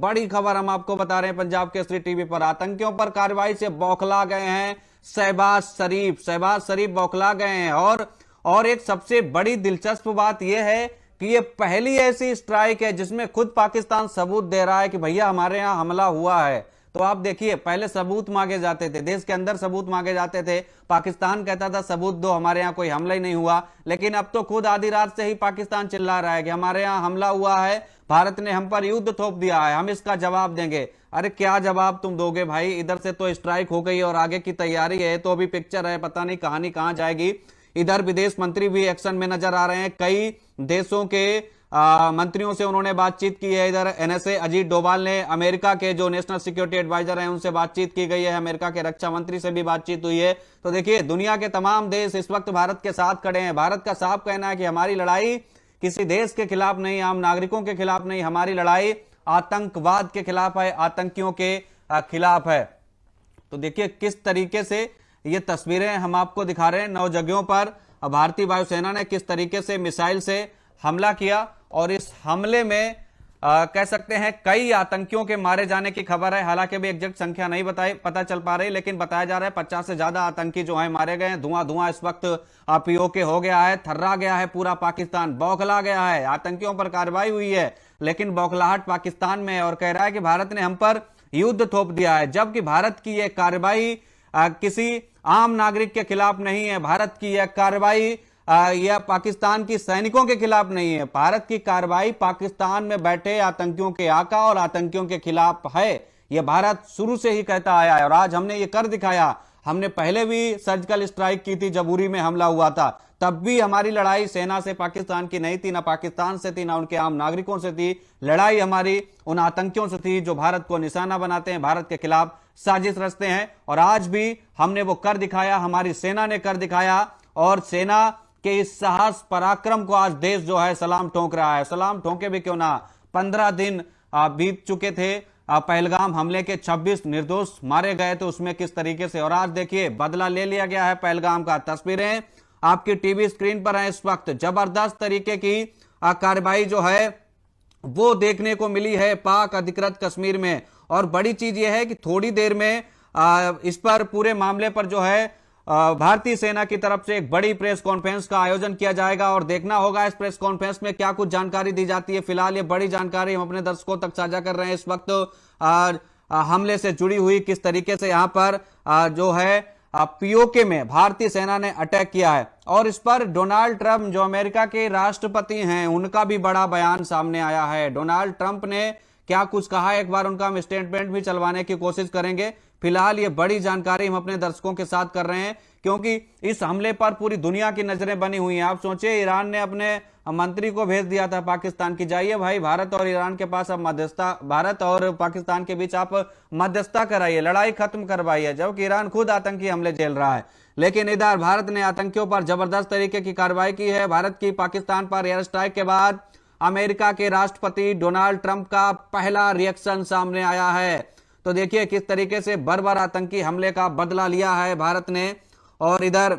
बड़ी खबर हम आपको बता रहे हैं पंजाब केसरी टीवी पर। आतंकियों पर कार्रवाई से बौखला गए हैं शहबाज शरीफ बौखला गए हैं। और एक सबसे बड़ी दिलचस्प बात यह है कि ये पहली ऐसी स्ट्राइक है जिसमें खुद पाकिस्तान सबूत दे रहा है कि भैया हमारे यहां हमला हुआ है। तो आप देखिए, पहले सबूत मांगे जाते थे, देश के अंदर सबूत मांगे जाते थे, पाकिस्तान कहता था सबूत दो, हमारे यहाँ कोई हमला ही नहीं हुआ। लेकिन अब तो खुद आधी रात से ही पाकिस्तान चिल्ला रहा है कि हमारे यहाँ हमला हुआ है, भारत ने हम पर युद्ध थोप दिया है, हम इसका जवाब देंगे। अरे क्या जवाब तुम दोगे भाई? इधर से तो स्ट्राइक हो गई और आगे की तैयारी है, तो अभी पिक्चर है, पता नहीं कहानी कहां जाएगी। इधर विदेश मंत्री भी एक्शन में नजर आ रहे हैं, कई देशों के मंत्रियों से उन्होंने बातचीत की है। इधर एनएसए अजीत डोभाल ने, अमेरिका के जो नेशनल सिक्योरिटी एडवाइजर हैं, उनसे बातचीत की गई है, अमेरिका के रक्षा मंत्री से भी बातचीत हुई है। तो देखिए, दुनिया के तमाम देश इस वक्त भारत के साथ खड़े हैं। भारत का साफ कहना है कि हमारी लड़ाई किसी देश के खिलाफ नहीं, आम नागरिकों के खिलाफ नहीं, हमारी लड़ाई आतंकवाद के खिलाफ है, आतंकियों के खिलाफ है। तो देखिए किस तरीके से ये तस्वीरें हम आपको दिखा रहे हैं। 9 जगहों पर भारतीय वायुसेना ने किस तरीके से मिसाइल से हमला किया, और इस हमले में कह सकते हैं कई आतंकियों के मारे जाने की खबर है। हालांकि अभी एग्जैक्ट संख्या नहीं पता चल पा रही, लेकिन बताया जा रहा है 50 से ज्यादा आतंकी जो है मारे गए हैं। धुआं धुआं इस वक्त पीओके हो गया है, थर्रा गया है पूरा पाकिस्तान, बौखला गया है। आतंकियों पर कार्रवाई हुई है, लेकिन बौखलाहट पाकिस्तान में है और कह रहा है कि भारत ने हम पर युद्ध थोप दिया है। जबकि भारत की यह कार्रवाई किसी आम नागरिक के खिलाफ नहीं है, भारत की यह कार्रवाई यह पाकिस्तान की सैनिकों के खिलाफ नहीं है, भारत की कार्रवाई पाकिस्तान में बैठे आतंकियों के आका और आतंकियों के खिलाफ है। यह भारत शुरू से ही कहता आया है और आज हमने ये कर दिखाया। हमने पहले भी सर्जिकल स्ट्राइक की थी जब उरी में हमला हुआ था, तब भी हमारी लड़ाई सेना से पाकिस्तान की नहीं थी, ना पाकिस्तान से थी, ना उनके आम नागरिकों से थी। लड़ाई हमारी उन आतंकियों से थी जो भारत को निशाना बनाते हैं, भारत के खिलाफ साजिश रचते हैं। और आज भी हमने वो कर दिखाया, हमारी सेना ने कर दिखाया, और सेना के इस साहस पराक्रम को आज देश जो है सलाम ठोक रहा है। सलाम ठोके भी क्यों ना, 15 दिन बीत चुके थे पहलगाम हमले के, 26 निर्दोष मारे गए थे उसमें किस तरीके से, और आज देखिए बदला ले लिया गया है पहलगाम का। तस्वीरें आपकी टीवी स्क्रीन पर हैं इस वक्त। जबरदस्त तरीके की कार्रवाई जो है वो देखने को मिली है पाक अधिकृत कश्मीर में। और बड़ी चीज यह है कि थोड़ी देर में इस पर पूरे मामले पर जो है भारतीय सेना की तरफ से एक बड़ी प्रेस कॉन्फ्रेंस का आयोजन किया जाएगा, और देखना होगा इस प्रेस कॉन्फ्रेंस में क्या कुछ जानकारी दी जाती है। फिलहाल ये बड़ी जानकारी हम अपने दर्शकों तक साझा कर रहे हैं इस वक्त। हमले से जुड़ी हुई किस तरीके से यहां पर जो है पीओके में भारतीय सेना ने अटैक किया है, और इस पर डोनाल्ड ट्रंप जो अमेरिका के राष्ट्रपति हैं उनका भी बड़ा बयान सामने आया है। डोनाल्ड ट्रंप ने क्या कुछ कहा, एक बार उनका हम स्टेटमेंट भी चलवाने की कोशिश करेंगे। फिलहाल ये बड़ी जानकारी हम अपने दर्शकों के साथ कर रहे हैं, क्योंकि इस हमले पर पूरी दुनिया की नजरें बनी हुई हैं। आप सोचिए, ईरान ने अपने मंत्री को भेज दिया था पाकिस्तान की, जाइए भाई भारत और ईरान के पास अब मध्यस्थता, भारत और पाकिस्तान के बीच आप मध्यस्थता कराइए, लड़ाई खत्म करवाइए, जबकि ईरान खुद आतंकी हमले झेल रहा है। लेकिन इधर भारत ने आतंकियों पर जबरदस्त तरीके की कार्रवाई की है। भारत की पाकिस्तान पर एयर स्ट्राइक के बाद अमेरिका के राष्ट्रपति डोनाल्ड ट्रंप का पहला रिएक्शन सामने आया है। तो देखिए किस तरीके से बर्बर आतंकी हमले का बदला लिया है भारत ने। और इधर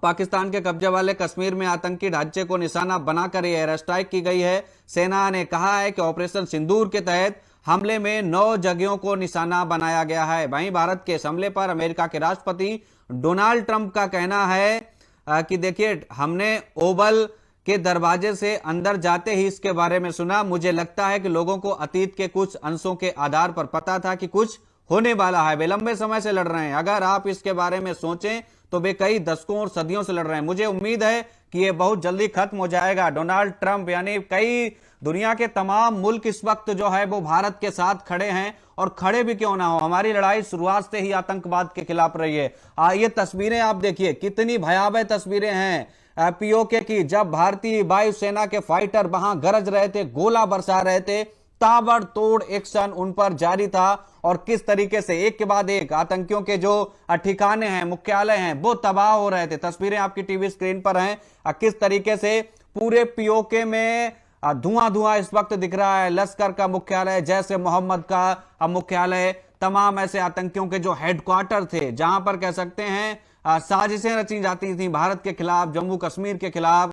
पाकिस्तान के कब्जे वाले कश्मीर में आतंकी ढांचे को निशाना बनाकर एयर स्ट्राइक की गई है। सेना ने कहा है कि ऑपरेशन सिंदूर के तहत हमले में 9 जगहों को निशाना बनाया गया है। वहीं भारत के इस हमले पर अमेरिका के राष्ट्रपति डोनाल्ड ट्रंप का कहना है कि देखिए, हमने ओवल के दरवाजे से अंदर जाते ही इसके बारे में सुना। मुझे लगता है कि लोगों को अतीत के कुछ अंशों के आधार पर पता था कि कुछ होने वाला है। वे लंबे समय से लड़ रहे हैं, अगर आप इसके बारे में सोचें तो वे कई दशकों और सदियों से लड़ रहे हैं। मुझे उम्मीद है कि यह बहुत जल्दी खत्म हो जाएगा। डोनाल्ड ट्रंप यानी कई दुनिया के तमाम मुल्क इस वक्त जो है वो भारत के साथ खड़े हैं, और खड़े भी क्यों ना हो, हमारी लड़ाई शुरुआत से ही आतंकवाद के खिलाफ रही है। ये तस्वीरें आप देखिए, कितनी भयावह तस्वीरें हैं पीओके की, जब भारतीय वायुसेना के फाइटर वहां गरज रहे थे, गोला बरसा रहे थे, ताबड़तोड़ एक्शन उन पर जारी था, और किस तरीके से एक के बाद एक आतंकियों के जो ठिकाने हैं, मुख्यालय हैं, वो तबाह हो रहे थे। तस्वीरें आपकी टीवी स्क्रीन पर हैं, किस तरीके से पूरे पीओके में धुआं धुआं इस वक्त दिख रहा है। लश्कर का मुख्यालय, जैश ए मोहम्मद का मुख्यालय, तमाम ऐसे आतंकियों के जो हेडक्वार्टर थे, जहां पर कह सकते हैं साजिशें रची जाती थी भारत के खिलाफ, जम्मू कश्मीर के खिलाफ।